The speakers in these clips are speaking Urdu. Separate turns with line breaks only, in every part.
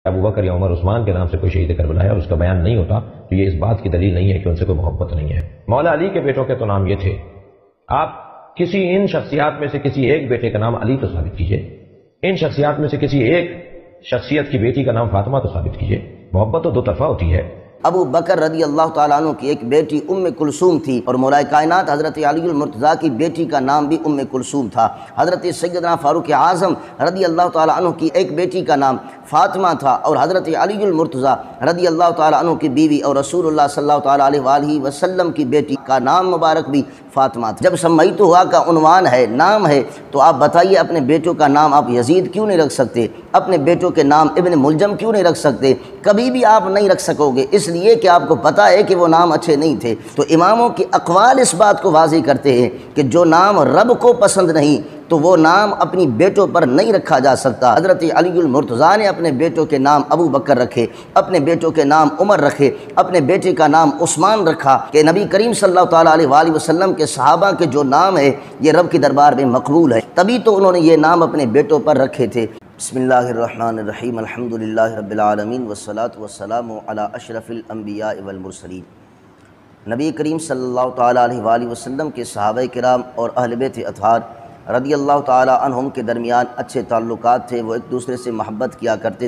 ابو بکر یا عمر عثمان کے نام سے کوئی شہید کربلا ہے اور اس کا بیان نہیں ہوتا تو یہ اس بات کی دلیل نہیں ہے کہ ان سے کوئی محبت نہیں ہے۔ مولا علی کے بیٹوں کے تو نام یہ تھے، آپ کسی ان شخصیات میں سے کسی ایک بیٹے کا نام علی تو ثابت کیجئے، ان شخصیات میں سے کسی ایک شخصیت کی بیٹی کا نام فاطمہ تو ثابت کیجئے۔ محبت تو دو طرفہ ہوتی ہے۔
ابو بکر رضی اللہ تعالیٰ عنہ کی ایک بیٹی ام کلثوم تھی، اور مولا کائنات حضرت علی المرتضیٰ کی بیٹی کا نام بھی ام کلثوم تھا۔ حضرت سیدنا فاروق اعظم رضی اللہ تعالیٰ عنہ کی ایک بیٹی کا نام فاطمہ تھا، اور حضرت علی المرتضیٰ رضی اللہ تعالیٰ عنہ کی بیوی اور رسول اللہ صلی اللہ تعالیٰ علیہ وآلہ وسلم کی بیٹی کا نام مبارک بھی فاطمہ تھا۔ جب سمیت ہوا کا عنوان ہے، نام ہے، تو آپ بتائیے اپنے بیٹوں کا نام آپ یزید کیوں نہیں رکھ سکتے؟ اپنے بیٹوں کے نام ابن ملجم کیوں نہیں رکھ سکتے؟ کبھی بھی آپ نہیں رکھ سکو گے، اس لیے کہ آپ کو پتہ ہے کہ وہ نام اچھے نہیں تھے۔ تو اماموں کی اقوال اس بات کو واضح کرتے ہیں کہ جو نام رب کو پسند نہیں تو وہ نام اپنی بیٹوں پر نہیں رکھا جا سکتا۔ حضرت علی المرتضیٰ نے اپنے بیٹوں کے نام ابو بکر رکھے، اپنے بیٹوں کے نام عمر رکھے، اپنے بیٹے کا نام عثمان رکھا، کہ نبی کریم صلی اللہ تعالیٰ علیہ وآلہ وسلم کے صحابہ کے جو نام ہے یہ رب کے دربار میں مقبول ہے، تبھی تو انہوں نے یہ نام اپنے بیٹوں پر رکھے تھے۔ بسم اللہ الرحمن الرحیم، الحمدللہ رب العالمین، والصلاة والسلام علی اشرف الانبیاء والمرسلین۔ نبی کریم صلی اللہ تعالیٰ علیہ وآلہ وسلم کے صحابہ کرام اور اہل بیت اطہار رضی اللہ تعالیٰ عنہم کے درمیان اچھے تعلقات تھے، وہ ایک دوسرے سے محبت کیا کرتے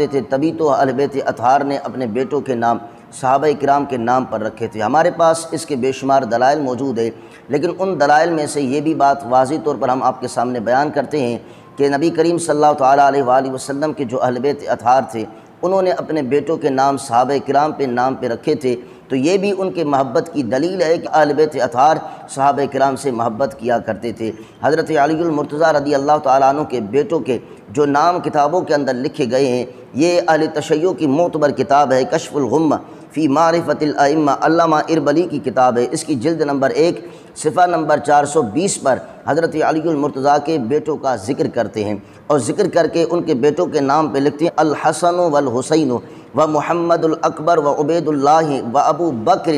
تھے، تبھی تو اہل بیت اطہار نے اپنے بیٹوں کے نام صحابہ کرام کے نام پر رکھے تھے۔ ہمارے پاس اس کے بے شمار دلائل موجود ہیں، لیکن ان دلائل میں سے یہ بھی بات واضح طور پر ہم آپ کے سامنے بیان کرتے ہیں کہ نبی کریم صلی اللہ تعالیٰ علیہ وآلہ وسلم کے جو اہل بیت اطہار تھے انہوں نے اپنے بیٹوں کے نام صحابہ کرام پہ نام پہ رکھے تھے، تو یہ بھی ان کے محبت کی دلیل ہے کہ اہل بیت اطہار صحابہ کرام سے محبت کیا کرتے تھے۔ حضرت علی المرتضیٰ رضی اللہ تعالیٰ عنہ کے بیٹوں کے جو نام کتابوں کے اندر لکھے گئے ہیں، یہ اہل تشیع کی معتبر کتاب ہے، کشف الغمہ فی معرفت الائمہ، علامہ اربلی کی کتاب ہے۔ اس کی جلد نمبر 1 صفحہ نمبر 420 پر حضرت علی المرتضیٰ کے بیٹوں کا ذکر کرتے ہیں، اور ذکر کر کے ان کے بیٹوں کے نام پہ لکھتے ہیں الحسن والحسین و محمد الاکبر و عبید اللہ و ابو بکر،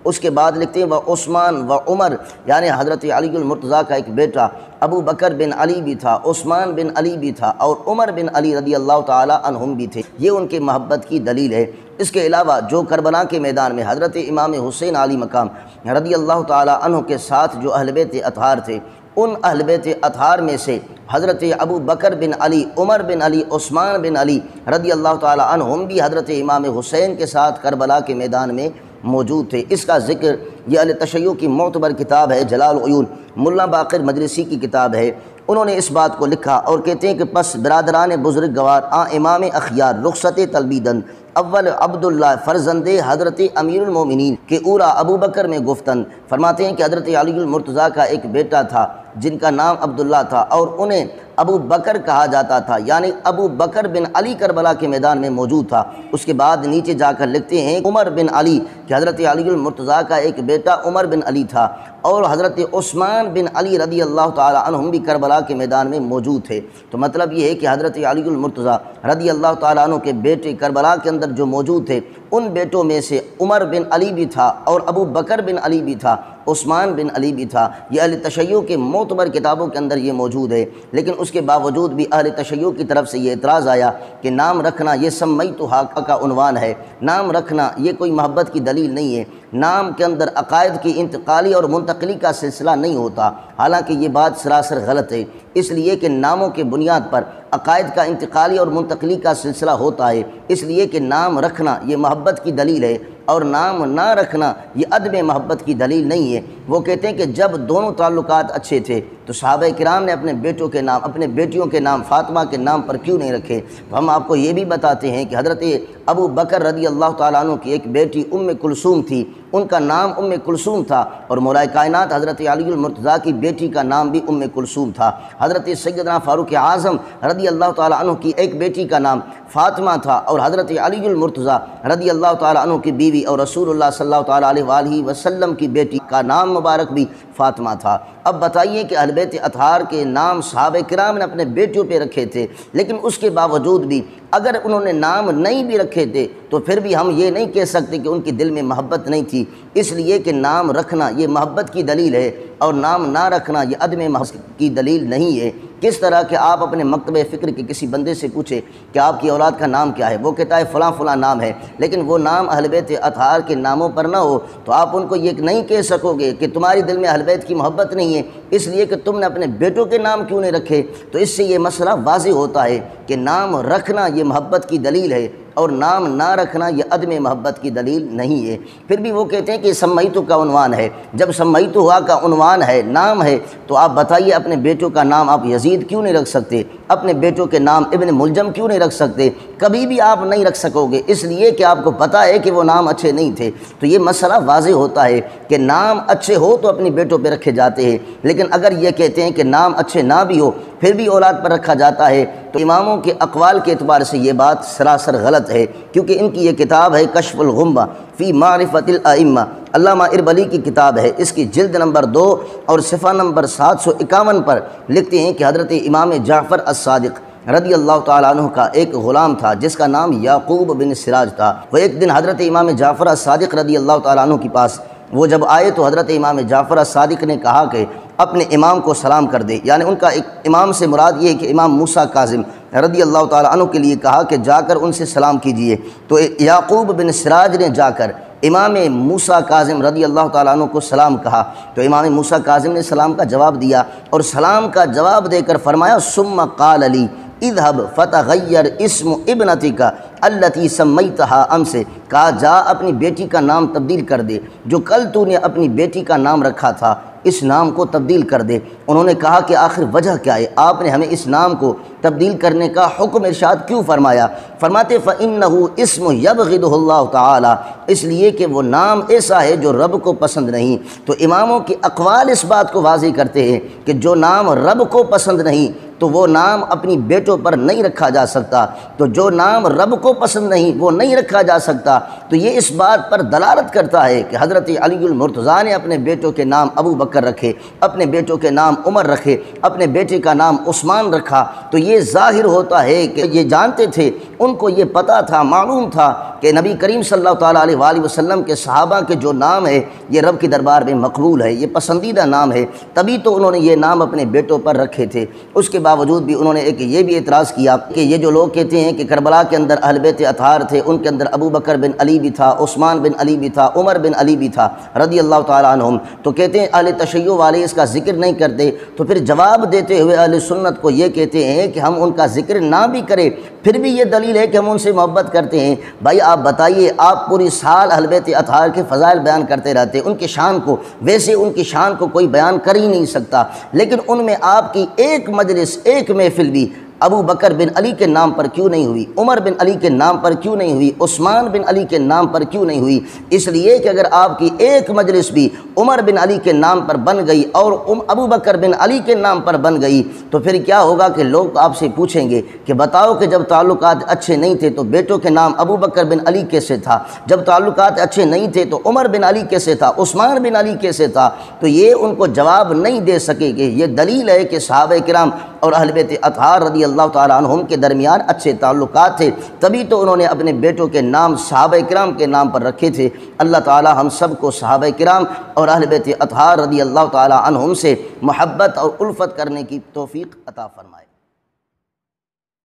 اس کے بعد لکھتے ہیں و عثمان و عمر، یعنی حضرت علی المرتضیٰ کا ایک بیٹا ابو بکر بن علی بھی تھا، عثمان بن علی بھی تھا، اور عمر بن علی رضی اللہ تعالی عنہم بھی تھے۔ یہ ان کے محبت کی دلیل ہے۔ اس کے علاوہ جو کربلا کے میدان میں حضرت امام حسین علی مقام رضی اللہ تعالی عنہ کے ساتھ جو اہل بیت اطہار تھے، ان اہل بیت اطہار میں سے حضرت ابو بکر بن علی، عمر بن علی، عثمان بن علی رضی اللہ تعالی عنہم بھی حضرت امام حسین کے ساتھ کربلا کے میدان میں موجود تھے۔ اس کا ذکر یہ اہل تشیع کی معتبر کتاب ہے، جلال العیون، ملا باقر مجلسی کی کتاب ہے۔ انہوں نے اس بات کو لکھا اور کہتے ہیں کہ پس برادران بزرگ گوار امام اخیار رخصت تلبیدن اول عبداللہ فرزند حضرت امیر المومنین کے اورا ابو بکر میں گفتن، فرماتے ہیں کہ حضرت علی المرتضیٰ کا ایک بیٹا تھا جن کا نام عبداللہ تھا، اور انہیں ابو بکر کہا جاتا تھا، یعنی ابو بکر بن علی کربلا کے میدان میں موجود تھا۔ اس کے بعد نیچے جا کر لکھتے ہیں عمر بن علی کہ حضرت علی المرتضیٰ کا ایک بیٹا عمر بن علی تھا، اور حضرت عثمان بن علی رضی اللہ تعالی عنہم بھی کربلا کے میدان میں موجود تھے۔ تو مطلب یہ ہے کہ حضرت علی المرتضیٰ رضی اللہ تعالی عنہ کے بیٹے کربلا کے اندر جو موجود تھے، ان بیٹوں میں سے عمر بن علی بھی تھا، اور ابو بکر بن علی بھی تھا، عثمان بن علی بھی تھا۔ یہ اہل تشیع کے معتبر کتابوں کے اندر یہ موجود ہے، لیکن اس کے باوجود بھی اہل تشیع کی طرف سے یہ اعتراض آیا کہ نام رکھنا یہ سمیتھا کا عنوان ہے، نام رکھنا یہ کوئی محبت کی دلیل نہیں ہے، نام کے اندر عقائد کی انتقالی اور منتقلی کا سلسلہ نہیں ہوتا، حالانکہ یہ بات سراسر غلط ہے، اس لیے کہ ناموں کے بنیاد پر عقائد کا انتقالی اور منتقلی کا سلسلہ ہوتا ہے، اس لیے کہ نام رکھنا یہ محبت کی دلیل ہے، اور نام نہ رکھنا یہ عدم محبت کی دلیل نہیں ہے۔ وہ کہتے ہیں کہ جب دونوں تعلقات اچھے تھے تو صحابہ کرام نے اپنے بیٹوں کے نام، اپنے بیٹیوں کے نام فاطمہ کے نام پر کیوں نہیں رکھے؟ تو ہم آپ کو یہ بھی بتاتے ہیں کہ حضرت ابو بکر رضی اللہ تعالیٰ عنہ کی ایک بیٹی ام کلثوم تھی، ان کا نام ام کلثوم تھا، اور مولا کائنات حضرت علی المرتضیٰ کی بیٹی کا نام بھی ام کلثوم تھا۔ حضرت سیدنا فاروق اعظم رضی اللہ تعالیٰ عنہ کی ایک بیٹی کا نام فاطمہ تھا، اور حضرت علی المرتضیٰ رضی اللہ تعالیٰ عنہ کی بیوی اور رسول اللہ صلی اللہ تعالیٰ علیہ وآلہ وسلم کی بیٹی کا نام مبارک بھی فاطمہ تھا۔ اب بتائیے کہ اہل بیت اطہار کے نام صحابہ کرام نے اپنے بیٹیوں پہ رکھے تھے، لیکن اس کے باوجود بھی اگر انہوں نے نام نہیں بھی رکھے تھے تو پھر بھی ہم یہ نہیں کہہ سکتے کہ ان کے دل میں محبت نہیں تھی، اس لیے کہ نام رکھنا یہ محبت کی دلیل ہے، اور نام نہ رکھنا یہ عدم محبت کی دلیل نہیں ہے۔ کس طرح کہ آپ اپنے مکتبہ فکر کے کسی بندے سے پوچھے کہ آپ کی اولاد کا نام کیا ہے، وہ کہتا ہے فلاں فلاں نام ہے، لیکن وہ نام اہل بیت اطہار کے ناموں پر نہ ہو، تو آپ ان کو یہ نہیں کہہ سکو گے کہ تمہاری دل میں اہل بیت کی محبت نہیں ہے اس لیے کہ تم نے اپنے بیٹوں کے نام کیوں نہیں رکھے۔ تو اس سے یہ مسئلہ واضح ہوتا ہے کہ نام رکھنا یہ محبت کی دلیل ہے اور نام نہ رکھنا یہ عدم محبت کی دلیل نہیں ہے۔ پھر بھی وہ کہتے ہیں کہ سمیتو کا عنوان ہے، جب سمیتو ہوا کا عنوان ہے، نام ہے، تو آپ بتائیے اپنے بیٹوں کا نام آپ یزید کیوں نہیں رکھ سکتے، اپنے بیٹوں کے نام ابن ملجم کیوں نہیں رکھ سکتے؟ کبھی بھی آپ نہیں رکھ سکو گے اس لیے کہ آپ کو پتہ ہے کہ وہ نام اچھے نہیں تھے۔ تو یہ مسئلہ واضح ہوتا ہے کہ نام اچھے ہو تو اپنی بیٹوں پہ رکھے جاتے ہیں، لیکن اگر یہ کہتے ہیں کہ نام اچھے نہ بھی ہو پھر بھی اولاد پر رکھا جاتا ہے تو اماموں کے اقوال کے اعتبار سے یہ بات سراسر غلط ہے، کیونکہ ان کی یہ کتاب ہے کشف الغمہ فی معرفت الائمہ، علامہ اربلی کی کتاب ہے، اس کی جلد نمبر 2 اور صفحہ نمبر 751 پر لکھتے ہیں کہ حضرت امام جعفر الصادق رضی اللہ تعالیٰ عنہ کا ایک غلام تھا جس کا نام یعقوب بن سراج تھا۔ وہ ایک دن حضرت امام جعفر الصادق رضی اللہ تعالیٰ عنہ کے پاس وہ جب آئے تو حضرت امام جعفر الصادق نے کہا کہ اپنے امام کو سلام کر دے، یعنی ان کا ایک امام سے مراد یہ ہے کہ امام موسیٰ کاظم رضی اللہ تعالیٰ عنہ کے لیے کہا کہ جا کر ان سے سلام کیجئے۔ تو یعقوب بن سراج نے جا کر امام موسیٰ کاظم رضی اللہ تعالیٰ عنہ کو سلام کہا، تو امام موسیٰ کاظم نے سلام کا جواب دیا اور سلام کا جواب دے کر فرمایا ثم قال لی اذهب فتغیر اسم ابنتک التی سمیتہا امس، کہا جا اپنی بیٹی کا نام تبدیل کر دے، جو کل تو نے اپنی بیٹی کا نام رکھا تھا اس نام کو تبدیل کر دے۔ انہوں نے کہا کہ آخر وجہ کیا ہے، آپ نے ہمیں اس نام کو تبدیل کرنے کا حکم ارشاد کیوں فرمایا؟ فرماتے فَإِنَّهُ اسم يَبْغِضُهُ اللہ تعالی، اس لیے کہ وہ نام ایسا ہے جو رب کو پسند نہیں۔ تو اماموں کے اقوال اس بات کو واضح کرتے ہیں کہ جو نام رب کو پسند نہیں تو وہ نام اپنی بیٹوں پر نہیں رکھا جا سکتا، تو جو نام رب کو پسند نہیں وہ نہیں رکھا جا سکتا۔ تو یہ اس بات پر دلالت کرتا ہے کہ حضرت علی المرتضیٰ نے اپنے بیٹوں کے نام ابو بکر رکھے، اپنے بیٹوں کے نام عمر رکھے، اپنے بیٹے کا نام عثمان رکھا، تو یہ ظاہر ہوتا ہے کہ یہ جانتے تھے، ان کو یہ پتہ تھا، معلوم تھا کہ نبی کریم صلی اللہ تعالیٰ علیہ وآلہ وسلم کے صحابہ کے جو نام ہے یہ رب کے دربار میں مقبول ہے، یہ پسندیدہ نام ہے، تبھی تو انہوں نے یہ نام اپنے بیٹوں پر رکھے تھے۔ اس کے باوجود بھی انہوں نے ایک یہ بھی اعتراض کیا کہ یہ جو لوگ کہتے ہیں کہ کربلا کے اندر اہل بیت اطہار تھے، ان کے اندر ابو بکر بن علی بھی تھا، عثمان بن علی بھی تھا، عمر بن علی بھی تھا رضی اللہ تعالیٰ عنہم، تو کہتے ہیں اہل تشیع والے اس کا ذکر نہیں کرتے، تو پھر جواب دیتے ہوئے اہل سنت کو یہ کہتے ہیں کہ ہم ان کا ذکر نہ بھی کریں پھر بھی یہ دلیل ہے کہ ہم ان سے محبت کرتے ہیں۔ بھائی آپ بتائیے، آپ پوری سال اہل بیت اطہار کے فضائل بیان کرتے رہتے ہیں، ان کی شان کو، ویسے ان کی شان کو کوئی بیان کر ہی نہیں سکتا، لیکن ان میں آپ کی ایک مجلس، ایک محفل بھی ابو بکر بن علی کے نام پر کیوں نہیں ہوئی، عمر بن علی کے نام پر کیوں نہیں ہوئی، عثمان بن علی کے نام پر کیوں نہیں ہوئی؟ اس لیے کہ اگر آپ کی ایک مجلس بھی عمر بن علی کے نام پر بن گئی اور ابو بکر بن علی کے نام پر بن گئی تو پھر کیا ہوگا کہ لوگ آپ سے پوچھیں گے کہ بتاؤ کہ جب تعلقات اچھے نہیں تھے تو بیٹوں کے نام ابو بکر بن علی کیسے تھا، جب تعلقات اچھے نہیں تھے تو عمر بن علی کیسے تھا، عثمان بن علی کیسے تھا؟ تو یہ ان کو جواب نہیں دے سکے گے۔ یہ دلیل ہے کہ صحابہ کرام اور اہل بیت اطہار رضی اللہ تعالیٰ عنہم کے درمیان اچھے تعلقات تھے، تبھی تو انہوں نے اپنے بیٹوں کے نام صحابہ کرام کے نام پر رکھے تھے۔ اللہ تعالیٰ ہم سب کو صحابہ کرام اور اہل بیت اطہار رضی اللہ تعالیٰ عنہم سے محبت اور الفت کرنے کی توفیق عطا فرمائے۔